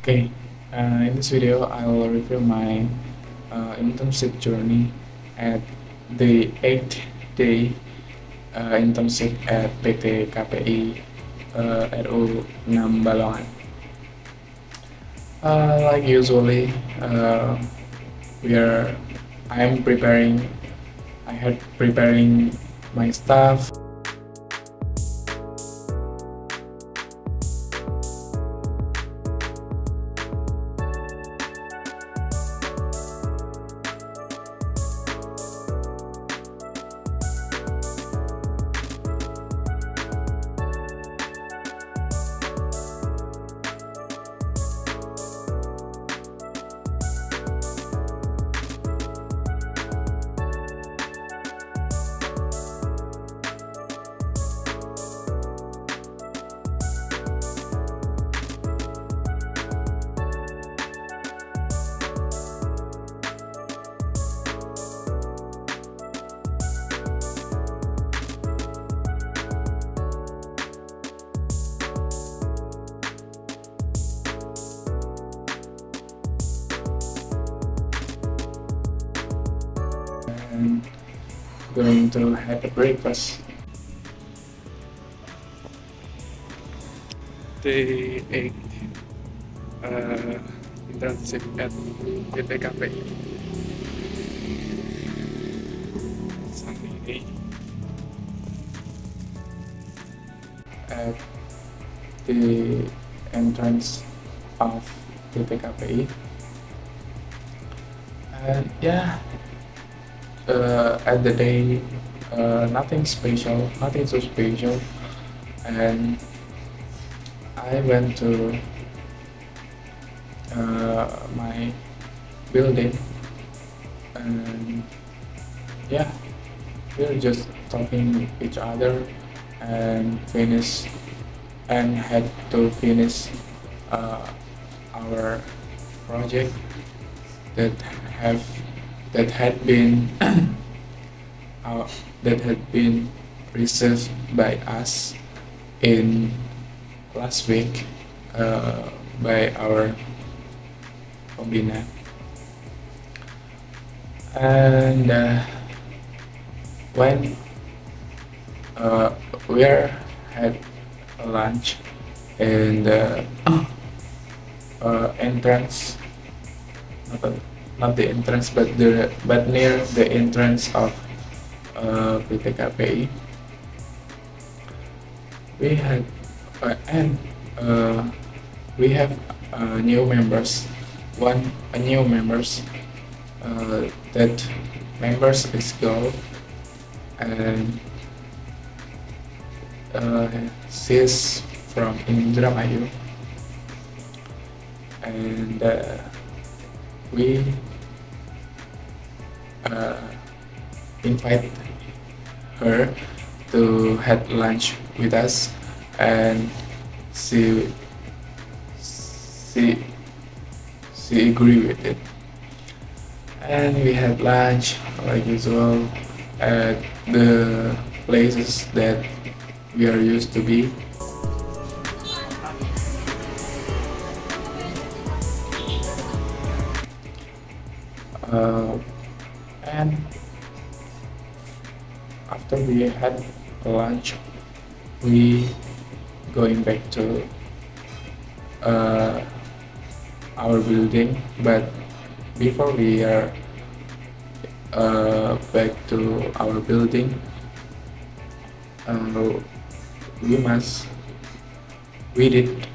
Okay, in this video, I will review my internship journey at the 8th day internship at PT KPI RU 6 Balongan. Like usually, we are I'm preparing. I had preparing my stuff. And going to have a breakfast. Day 8 internship at PTKP. Sunday day at the entrance of PTKPI. And yeah, at the day, nothing special, nothing so special, and I went to my building, and yeah, we're just talking each other and had to finish our project that have that had been that had been received by us in last week by our pembina, and when we had a lunch in the entrance, not the entrance, but near the entrance of PTKPI. We had and we have new members. A new members. That members is girl, and she's from Indramayu, and we invite her to have lunch with us, and she she she agree with it, and we had lunch like usual at the places that we are used to be. And after we had lunch, we going back to our building. But before we are back to our building, we did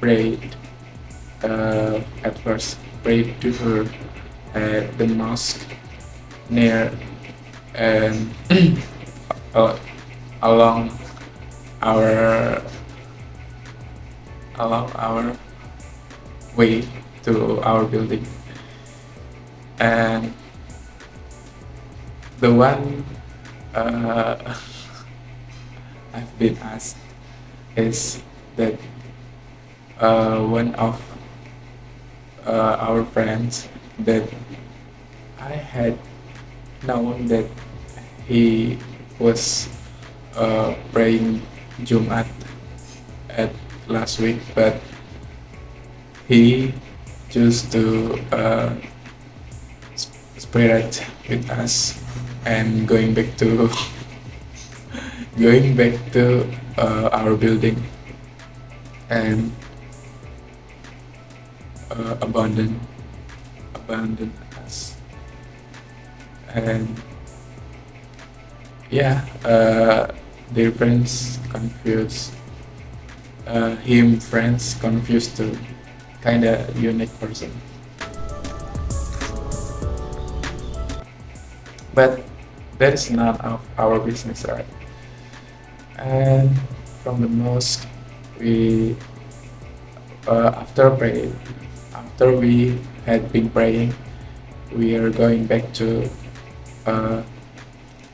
pray at first, prayed to her at the mosque near and along our way to our building, and the one I've been asked is that one of our friends that I had known that he was praying Jumat at last week, but he chose to spread with us and going back to going back to our building and abandon us. And yeah, their friends confused him friends confused to kind of unique person. But that is none of our business, right? And from the mosque, we after we had been praying, we are going back to uh,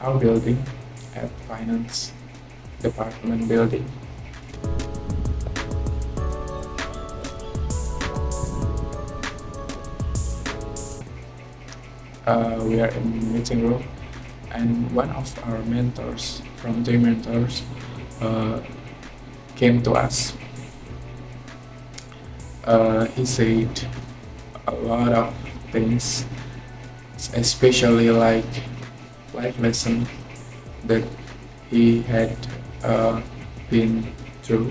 our building at finance department building. We are in the meeting room, and one of our mentors from the mentors came to us. He said a lot of things, especially like life lesson that he had been through.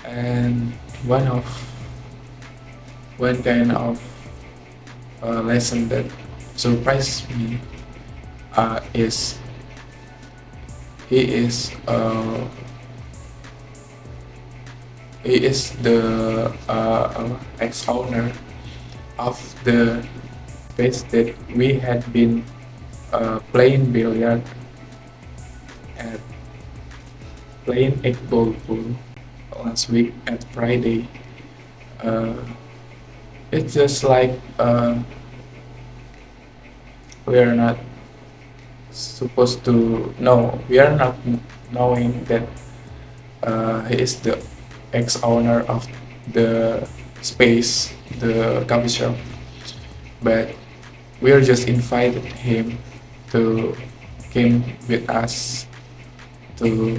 And one kind of lesson that surprised me is he is uh, he is the ex-owner of the space that we had been playing billiard at playing 8 ball pool last week at Friday. Uh, it's just like we are not supposed to know. We are not knowing that he is the ex-owner of the space, the coffee shop, but we are just invited him to came with us to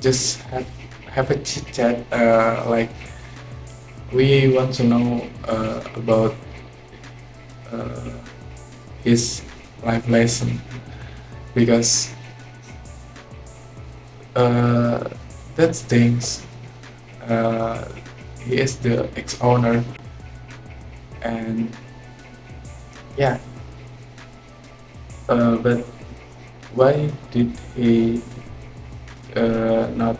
just have a chit chat. Like we want to know about uh, his life lesson because that things. He is the ex-owner, and yeah. But why did he not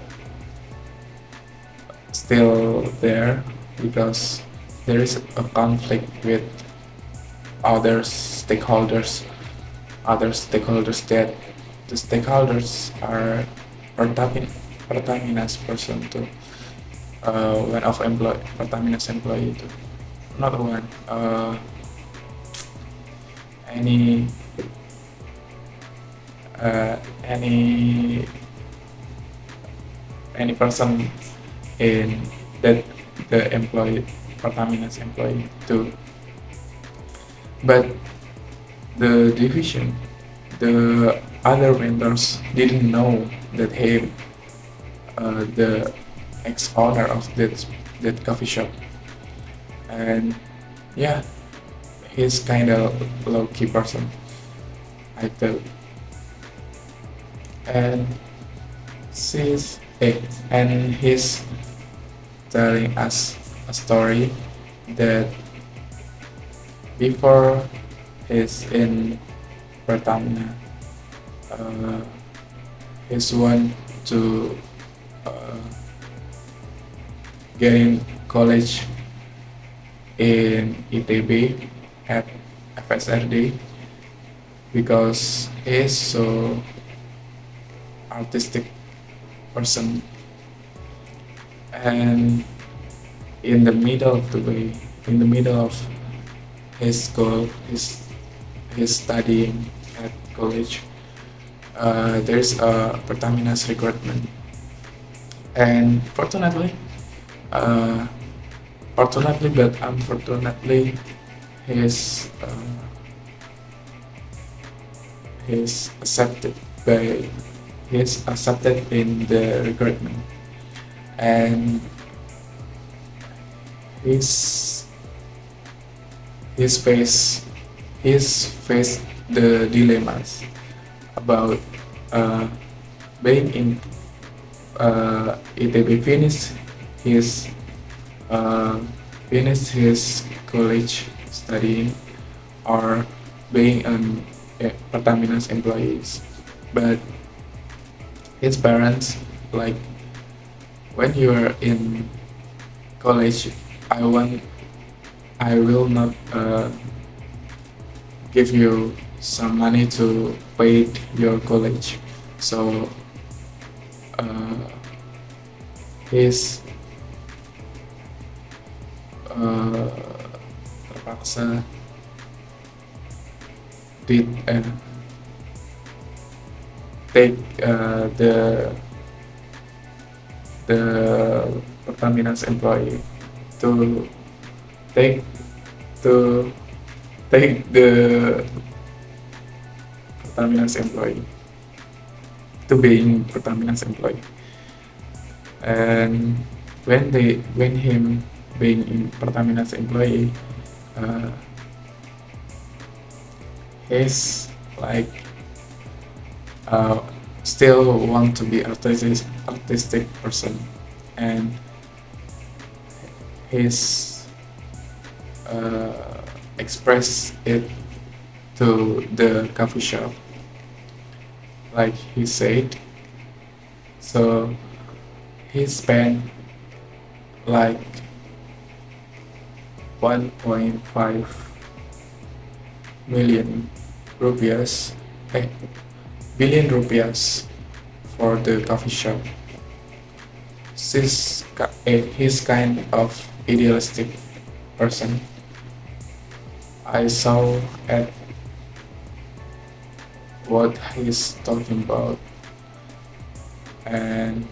still there? Because there is a conflict with other stakeholders. Other stakeholders that the stakeholders are Pertamina's person too. One of Pertamina's employee too. Not one. Any uh, any any person in that the employee Pertamina's employee too. But the division, the other vendors didn't know that he the ex-owner of that coffee shop, and yeah, he's kind of low-key person, I feel. And and he's telling us a story that before he's in Pertamina, he's want to uh, get in college in ITB at FSRD because he's so artistic person, and in the middle of the way, in the middle of his goal, his studying at college, there's a Pertamina's recruitment, and uh, fortunately but unfortunately, his he's accepted by he's accepted in the recruitment, and his his face his face the dilemmas about uh, being in ITB his uh, finish his college studying or being an Pertamina employees. But his parents, like, when you are in college, I want I will not give you some money to pay your college. So uh, his terpaksa did take the Pertamina's employee to take to take the Pertamina's employee to being Pertamina's employee. And when him being in Pertamina's employee, he's like still want to be artistic person, and he's express it to the coffee shop, like he said. So he spent like 1.5 million rupiahs, billion rupiahs for the coffee shop. He's kind of idealistic person. I saw at what he's talking about, and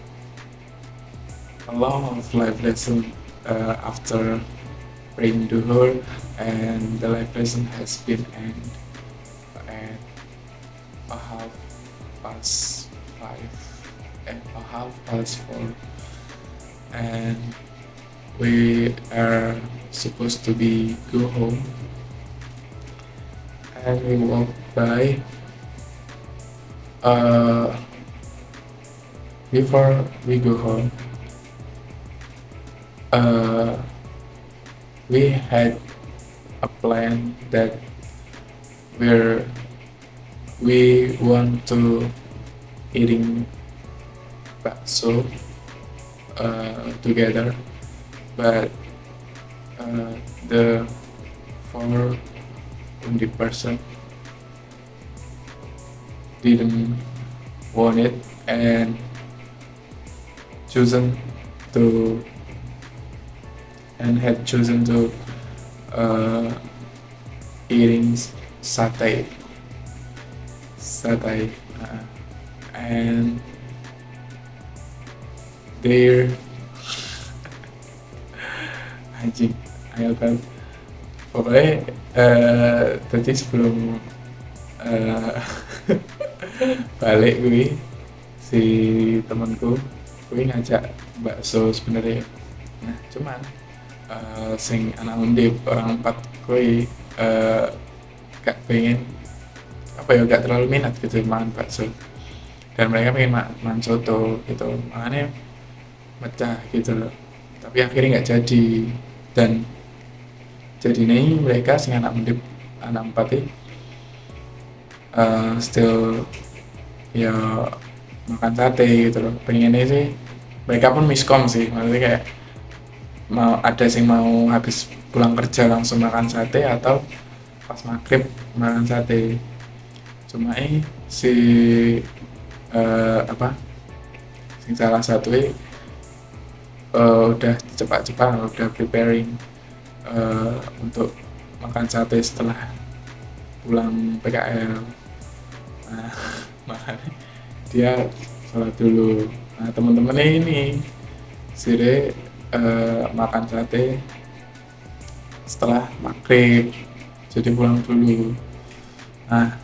a lot of life lesson after praying duhur, and the life lesson has been end at a half past 5 and a half past 4, and we are supposed to be go home, and we walk by. Before we go home, we had a plan that where we want to eating bakso together, but the 4 wounded person didn't want it and had chosen to eating satay, and there anjing ayo kan pokoknya tadi sebelum balik gue si temanku gue ngajak bakso sebenarnya. Nah cuman sing anak undip orang 4 gue gak pengen gak terlalu minat gitu makan bakso, dan mereka pengen makan soto gitu, makanya mecah gitu loh. Tapi akhirnya nggak jadi, dan jadi nih mereka sing anak 4 ini still ya makan sate gitu loh. Pengennya sih mereka pun miskom sih, maksudnya kayak mau ada sing mau habis pulang kerja langsung makan sate atau pas maghrib makan sate. Cuma si sing salah satu udah cepat-cepat udah preparing untuk makan sate setelah pulang PKL. Nah makanya dia sholat dulu. Nah teman-temannya ini sire makan sate setelah maghrib, jadi pulang dulu. Nah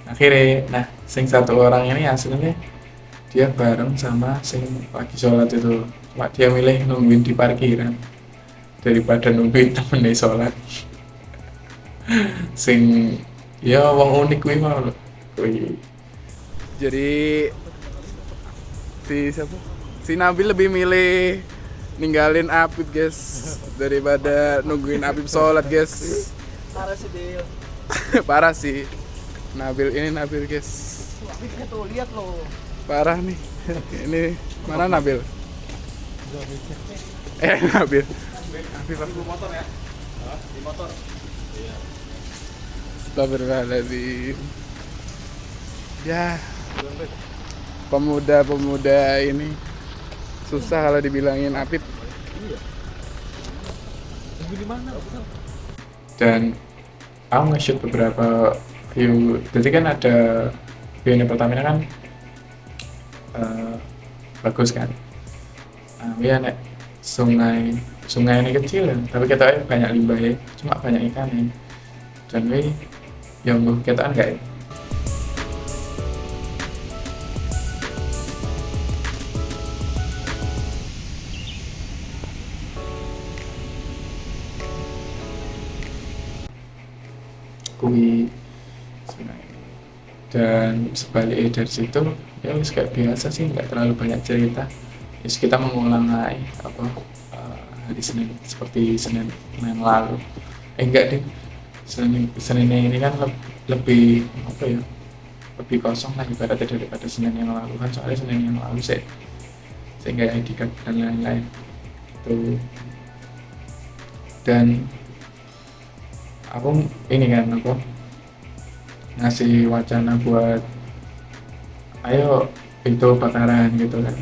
akhirnya nah sing satu orang ini aslinya dia bareng sama sing lagi sholat itu, cuma dia milih nungguin di parkiran. daripada nungguin temen sholat. Sing ya wong unik kuwi mau kuwi. Jadi si Nabil lebih milih ninggalin Apip guys daripada nungguin Apip sholat guys. Parah sih Bil. Parah sih Nabil guys. Apipnya tuh lihat loh. Parah nih. Ini mana Nabil? Nabil. Apip Motor ya? Di motor. Iya. Astagfirullahaladzim. Ya, pemuda-pemuda ini susah kalau dibilangin Apip. Iya. Di mana? Dan aku nge-shoot beberapa view. Jadi kan ada view ini Pertamina kan bagus kan. Ya nek sungai ini kecil ya, tapi kita banyak limbah ya, cuma banyak ikan ya. Dan yang kita enggak ya. Kui sungai. Dan sebaliknya dari situ ya kayak biasa sih, nggak terlalu banyak cerita. Kita mengulang hari Senin seperti Senin yang lalu. Enggak deh, Senin ini kan lebih lebih kosong lah ibaratnya daripada Senin yang lalu kan, soalnya Senin yang lalu saya nggak ID card dan lain-lain tuh. Dan aku ini kan ngasih wacana buat ayo itu bakaran gitu kan,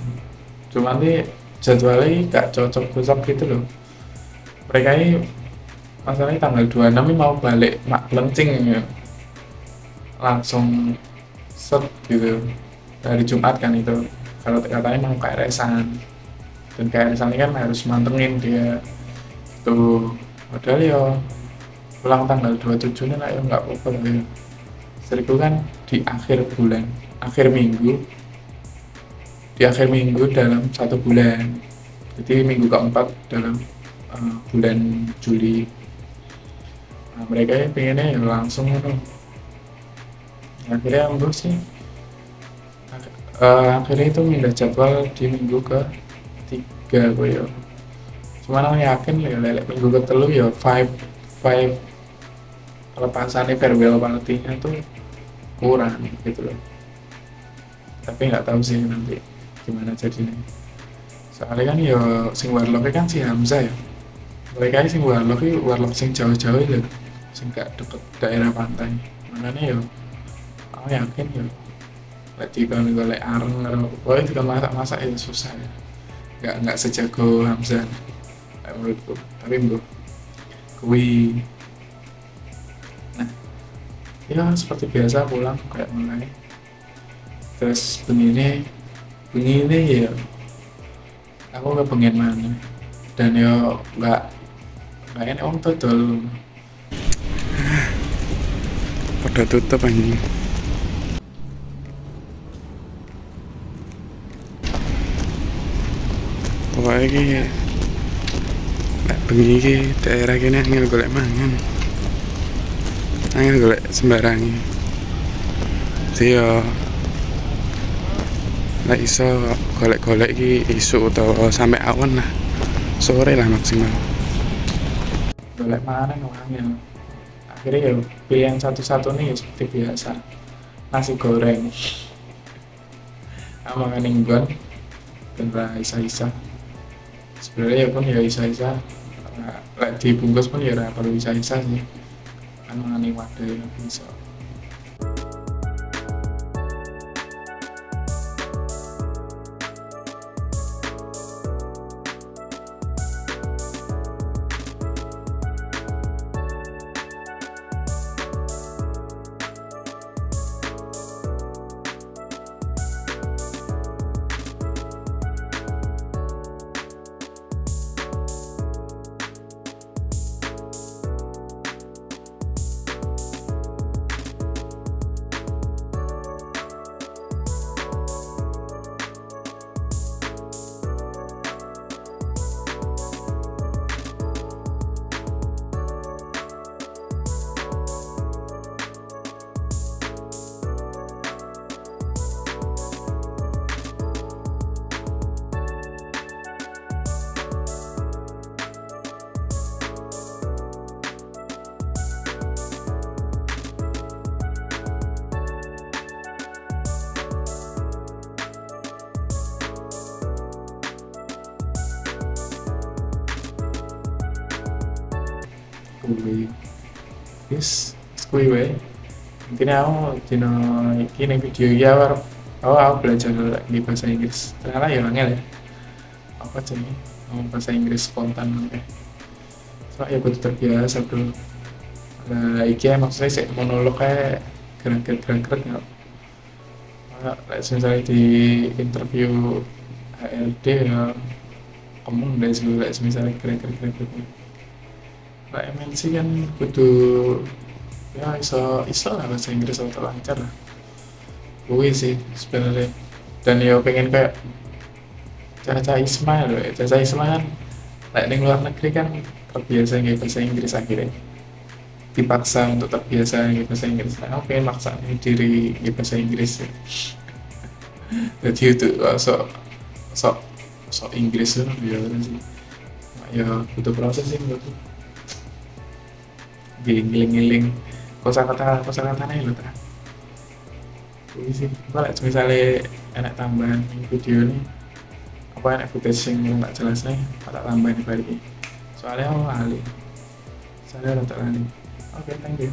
cuman nih jadwalnya gak cocok gitu loh. Mereka ini masalahnya tanggal 26 ini mau balik mak lencing ya, langsung set gitu dari Jumat kan itu. Kalau katanya mau KRS-an, dan KRS-an ini kan harus mantengin dia tuh, padahal ya pulang tanggal 27 ini lah ya nggak apa-apa ya. Seribu kan di akhir bulan, akhir minggu dalam 1 bulan, jadi minggu keempat dalam bulan Juli. Nah, mereka ya pengennya ya langsung akhirnya ambil sih akhirnya itu pindah jadwal di minggu ke-3 gue ya. Cuman aku yakin ya lelek minggu ke-3 ya vibe pelepasannya farewell party-nya tuh kurang gitu loh. Tapi nggak tahu sih nanti gimana jadinya. Soalnya kan ya sing warlock kan si Hamzah ya. Mereka sing warlock sing jauh-jauh ya, sing gak deket daerah pantai. Makanya ya aku yakin ya lagi kalau golek areng kalau juga masak itu susah ya. Nggak sejago Hamzah menurutku. Tapi kui ya seperti biasa pulang kayak mulai terus begini ya aku nggak pengen mana, dan ya nggak enak om total pada tutup anjing. Pokoknya ini bengi iki daerah kene angel golek mangan. Angel golek sembarangi. Jadi ya lah iso golek-golek iki isu utawa sampai awan lah. Sore lah maksimal. Golek mangan angel. Akhirnya ya pilihan satu-satu nih ya seperti biasa. Nasi goreng. Sama ninggon dan isa-isa. Sebenarnya ya pun ya isa-isa. Lek dibungkus pun ya ora perlu isa-isa sih. Kan mangani wadah ya bisa. kuwi wis kuwi wae. Intinya aku dino iki ning video iki aku belajar di bahasa Inggris. Ternyata ya angel ya. Apa jenenge? Ngomong bahasa Inggris spontan kayak. So ya kudu terbiasa bro. Nah, iki maksudnya sih monolog kayak gerak-gerak nggak. Misalnya di interview HRD ya kamu udah sih misalnya gerak-gerak gitu. Nah MNC kan kudu ya iso lah bahasa Inggris atau lancar lah. Gue sih sebenarnya. Dan ya pengen kayak Caca Isma loh. Caca Isma kan like di luar negeri kan terbiasa nggak bahasa Inggris akhirnya dipaksa untuk terbiasa nggak bahasa Inggris. Nah, aku pengen maksa diri nggak bahasa Inggris ya. Jadi itu sok sok sok Inggris tuh ya sih. Ya butuh proses sih menurutku. Giling-giling kosakatanya lo tak. Ini sih, kalau misalnya enak tambahan video nih apa enak footage yang nggak jelas nih, tak tambahin di balik. Soalnya aku lali, oke thank you.